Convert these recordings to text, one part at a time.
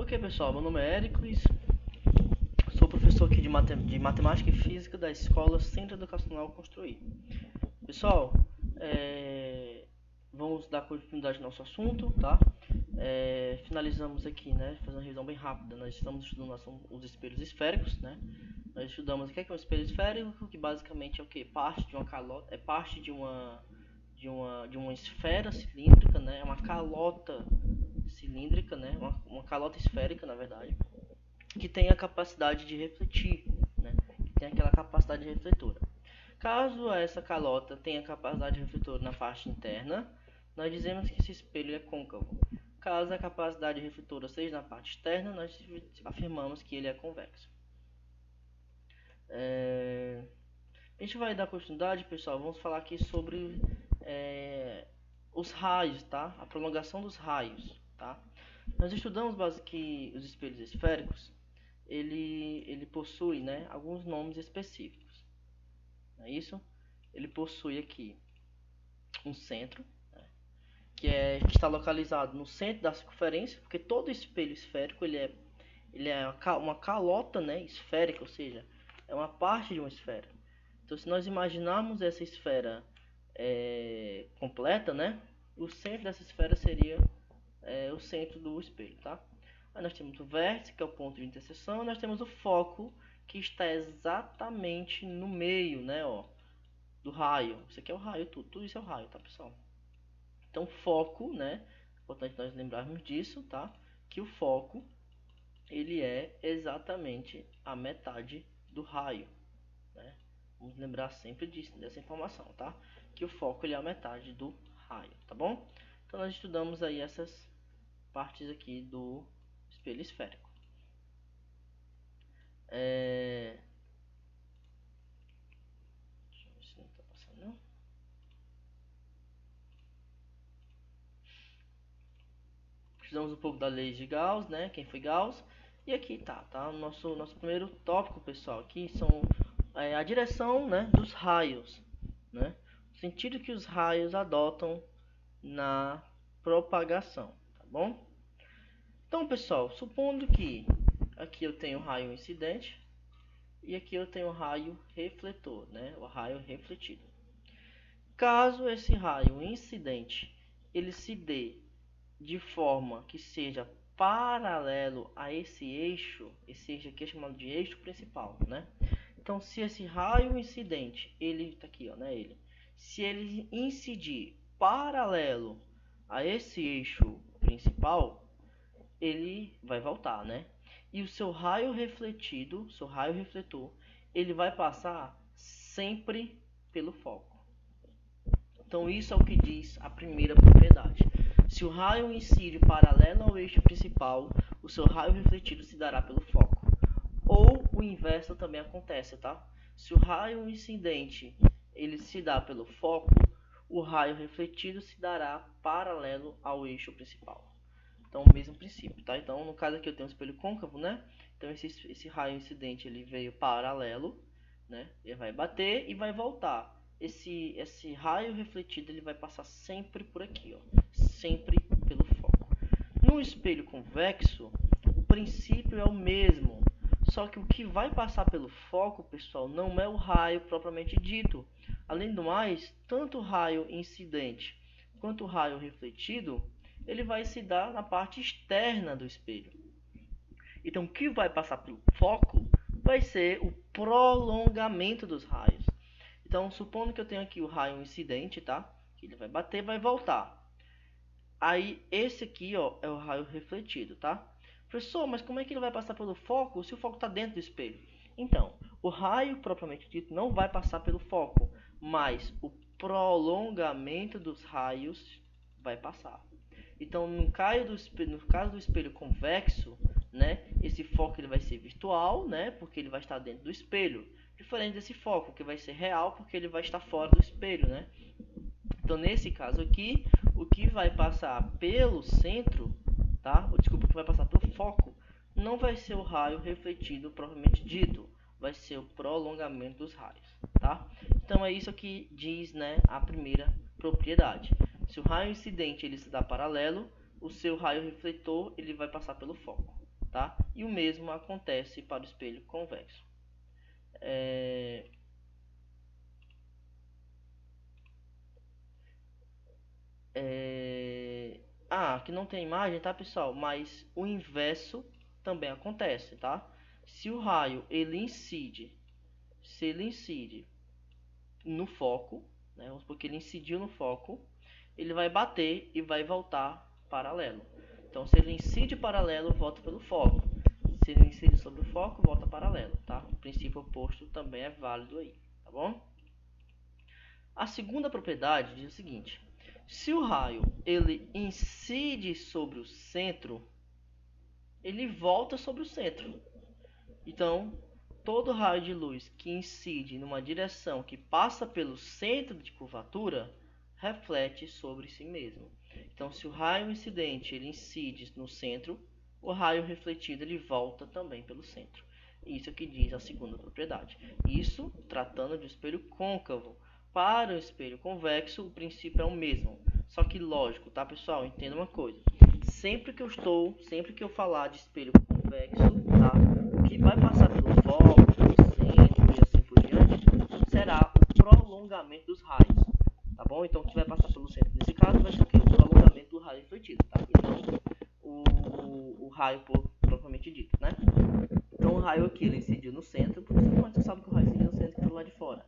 Ok, pessoal, meu nome é Éricles, sou professor aqui de Matemática e Física da Escola Centro Educacional Construir. Pessoal, vamos dar continuidade ao nosso assunto, tá? Finalizamos aqui, né, fazendo uma revisão bem rápida. Nós estamos estudando os espelhos esféricos, né? Nós estudamos o que é um espelho esférico, que basicamente é o que? Parte de uma calota, é parte de uma esfera cilíndrica, né? É uma calota cilíndrica, né? Uma calota esférica, na verdade, que tem a capacidade de refletir, né? Que tem aquela capacidade refletora. Caso essa calota tenha capacidade refletora na parte interna, nós dizemos que esse espelho é côncavo. Caso a capacidade refletora seja na parte externa, nós afirmamos que ele é convexo. A gente vai dar continuidade, pessoal. Vamos falar aqui sobre os raios, tá? A prolongação dos raios, tá? Nós estudamos que os espelhos esféricos ele possui, né, alguns nomes específicos. Não é isso? Ele possui aqui um centro, né, que está localizado no centro da circunferência, porque todo espelho esférico ele é uma calota, né, esférica, ou seja, é uma parte de uma esfera. Então, se nós imaginarmos essa esfera completa, né, o centro dessa esfera seria o centro do espelho, tá? Aí nós temos o vértice, que é o ponto de interseção, e nós temos o foco, que está exatamente no meio, né, ó, do raio. Isso aqui é o raio, tudo isso é o raio, tá, pessoal? Então, foco, né, é importante nós lembrarmos disso, tá? Que o foco, ele é exatamente a metade do raio, né? Vamos lembrar sempre dessa informação, tá? Que o foco, ele é a metade do raio, tá bom? Então, nós estudamos aí essas partes aqui do espelho esférico. Deixa eu ver se não está passando, não. Estudamos um pouco da lei de Gauss, né? Quem foi Gauss? E aqui tá o nosso primeiro tópico, pessoal. Aqui são a direção, né, dos raios, né? O sentido que os raios adotam na propagação, tá bom? Então, pessoal, supondo que aqui eu tenho raio incidente e aqui eu tenho raio refletor, né? O raio refletido. Caso esse raio incidente ele se dê de forma que seja paralelo a esse eixo aqui é chamado de eixo principal, né? Então, se esse raio incidente, ele tá aqui, ó, né? Se ele incidir paralelo a esse eixo principal, ele vai voltar, né? E o seu raio refletido, seu raio refletor, ele vai passar sempre pelo foco. Então, isso é o que diz a primeira propriedade. Se o raio incide paralelo ao eixo principal, o seu raio refletido se dará pelo foco. Ou o inverso também acontece, tá? Se o raio incidente ele se dá pelo foco, o raio refletido se dará paralelo ao eixo principal. Então, o mesmo princípio, tá? Então, no caso aqui eu tenho um espelho côncavo, né? Então, esse raio incidente ele veio paralelo, né? Ele vai bater e vai voltar. Esse raio refletido ele vai passar sempre por aqui, ó, sempre pelo foco. No espelho convexo, o princípio é o mesmo, só que o que vai passar pelo foco, pessoal, não é o raio propriamente dito. Além do mais, tanto o raio incidente quanto o raio refletido, ele vai se dar na parte externa do espelho. Então, o que vai passar pelo foco vai ser o prolongamento dos raios. Então, supondo que eu tenho aqui o raio incidente, tá? Ele vai bater, vai voltar. Aí, esse aqui, ó, é o raio refletido, tá? Professor, mas como é que ele vai passar pelo foco se o foco está dentro do espelho? Então, o raio propriamente dito não vai passar pelo foco, mas o prolongamento dos raios vai passar. Então, no caso do espelho convexo, né, esse foco ele vai ser virtual, né, porque ele vai estar dentro do espelho. Diferente desse foco, que vai ser real, porque ele vai estar fora do espelho, né? Então, nesse caso aqui, o que vai passar pelo centro, tá? Desculpa, o que vai passar pelo foco, não vai ser o raio refletido propriamente dito, vai ser o prolongamento dos raios, tá? Então, é isso que diz, né, a primeira propriedade. Se o raio incidente ele se dá paralelo, o seu raio refletor ele vai passar pelo foco. tá? E o mesmo acontece para o espelho convexo. Aqui não tem imagem, tá, pessoal? Mas o inverso também acontece, tá? Se o raio ele incide no foco, né? Vamos supor que ele incidiu no foco, ele vai bater e vai voltar paralelo. Então, se ele incide paralelo, volta pelo foco. Se ele incide sobre o foco, volta paralelo, tá? O princípio oposto também é válido aí, tá bom? A segunda propriedade diz o seguinte: se o raio ele incide sobre o centro, ele volta sobre o centro. Então, todo raio de luz que incide numa direção que passa pelo centro de curvatura reflete sobre si mesmo. Então, se o raio incidente ele incide no centro, o raio refletido ele volta também pelo centro. Isso é o que diz a segunda propriedade. Isso tratando de um espelho côncavo. Para o espelho convexo, o princípio é o mesmo. Só que lógico, tá, pessoal? Entenda uma coisa. Sempre que eu falar de espelho convexo, tá? O que vai passar pelo foco, pelo centro e assim por diante, será o prolongamento dos raios, tá bom? Então, o que vai passar pelo centro nesse caso vai ser o quê? O prolongamento do raio refletido, tá? Então, o raio propriamente dito, né? Então, o raio aqui, ele incidiu no centro, por isso que você sabe que o raio incidiu no centro pelo lado de fora,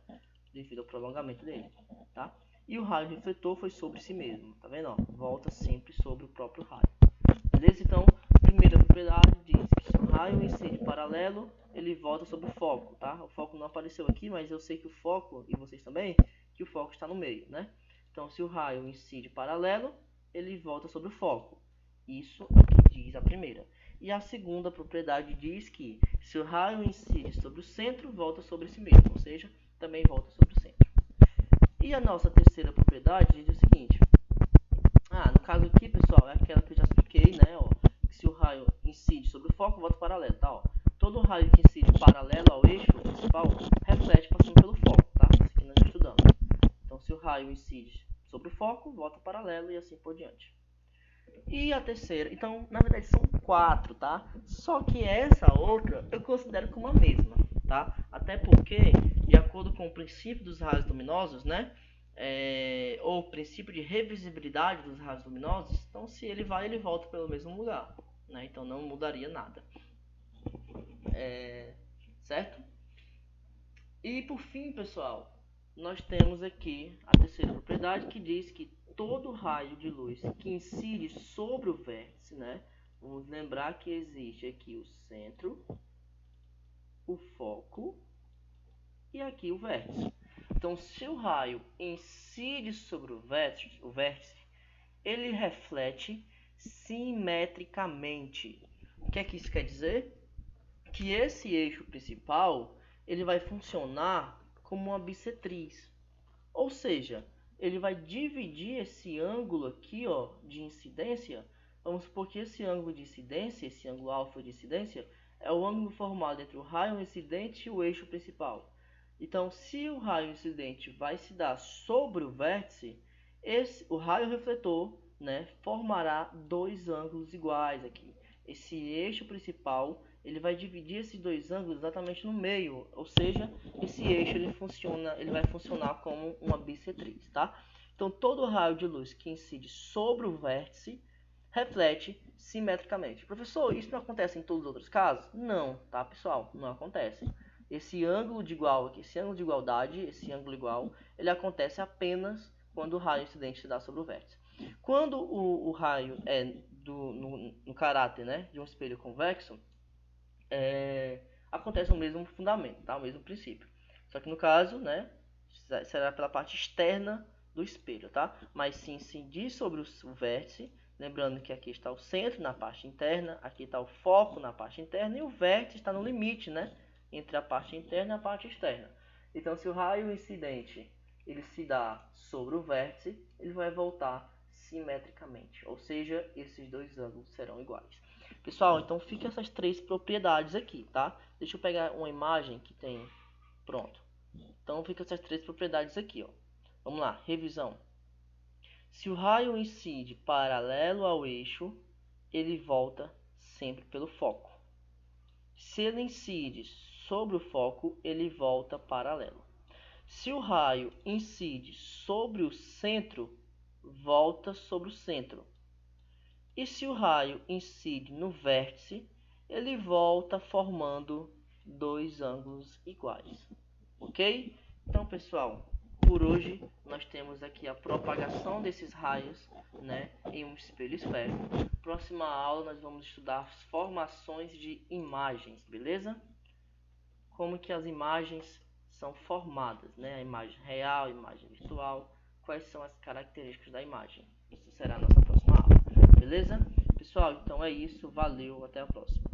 devido ao prolongamento dele, tá? E o raio refletor foi sobre si mesmo, tá vendo? Ó, volta sempre sobre o próprio raio. Beleza? Então, primeira propriedade diz que se o raio incide paralelo, ele volta sobre o foco, tá? O foco não apareceu aqui, mas eu sei que o foco, e vocês também, que o foco está no meio, né? Então, se o raio incide paralelo, ele volta sobre o foco. Isso é o que diz a primeira. E a segunda propriedade diz que se o raio incide sobre o centro, volta sobre si mesmo, ou seja, também volta sobre o centro. E a nossa terceira propriedade diz o seguinte: no caso aqui, pessoal, é aquela que eu já expliquei, né? Ó, que se o raio incide sobre o foco, volta paralelo, tá? Ó, todo raio que incide paralelo ao eixo principal reflete passando pelo foco, tá? Isso aqui nós já estudamos. Então, se o raio incide sobre o foco, volta paralelo e assim por diante. E a terceira, então, na verdade são 4, tá? Só que essa outra eu considero como a mesma, tá? Até porque, de acordo com o princípio dos raios luminosos, né? Ou o princípio de revisibilidade dos raios luminosos, então se ele vai, ele volta pelo mesmo lugar, né? Então não mudaria nada, certo? E por fim, pessoal, nós temos aqui a terceira propriedade que diz que todo raio de luz que incide sobre o vértice, né? Vamos lembrar que existe aqui o centro, o foco e aqui o vértice. Então, se o raio incide sobre o vértice, ele reflete simetricamente. O que é que isso quer dizer? Que esse eixo principal ele vai funcionar como uma bissetriz. Ou seja, ele vai dividir esse ângulo aqui, ó, de incidência. Vamos supor que esse ângulo de incidência, esse ângulo alfa de incidência, é o ângulo formado entre o raio incidente e o eixo principal. Então, se o raio incidente vai se dar sobre o vértice, o raio refletor, né, formará dois ângulos iguais aqui. Esse eixo principal ele vai dividir esses dois ângulos exatamente no meio, ou seja, esse eixo ele vai funcionar como uma bissetriz, tá? Então todo raio de luz que incide sobre o vértice reflete simetricamente. Professor, isso não acontece em todos os outros casos? Não, tá, pessoal? Não acontece. Esse ângulo de igualdade, esse ângulo igual, ele acontece apenas quando o raio incidente se dá sobre o vértice. Quando o raio é no caráter, né, de um espelho convexo, acontece o mesmo fundamento, tá? O mesmo princípio. Só que no caso, né, será pela parte externa do espelho, tá? Mas se incidir sobre o vértice, lembrando que aqui está o centro na parte interna, aqui está o foco na parte interna e o vértice está no limite, né, entre a parte interna e a parte externa. Então, se o raio incidente ele se dá sobre o vértice, ele vai voltar simetricamente, ou seja, esses dois ângulos serão iguais. Pessoal, então fica essas três propriedades aqui, tá? Deixa eu pegar uma imagem que tem. Pronto. Então fica essas três propriedades aqui, ó. Vamos lá, revisão. Se o raio incide paralelo ao eixo, ele volta sempre pelo foco. Se ele incide sobre o foco, ele volta paralelo. Se o raio incide sobre o centro, volta sobre o centro. E se o raio incide no vértice, ele volta formando dois ângulos iguais. Ok? Então, pessoal, por hoje nós temos aqui a propagação desses raios, né, em um espelho esférico. Próxima aula nós vamos estudar as formações de imagens, beleza? Como que as imagens são formadas, né? A imagem real, a imagem virtual, quais são as características da imagem. Isso será a nossa próxima aula, beleza? Pessoal, então é isso, valeu, até a próxima.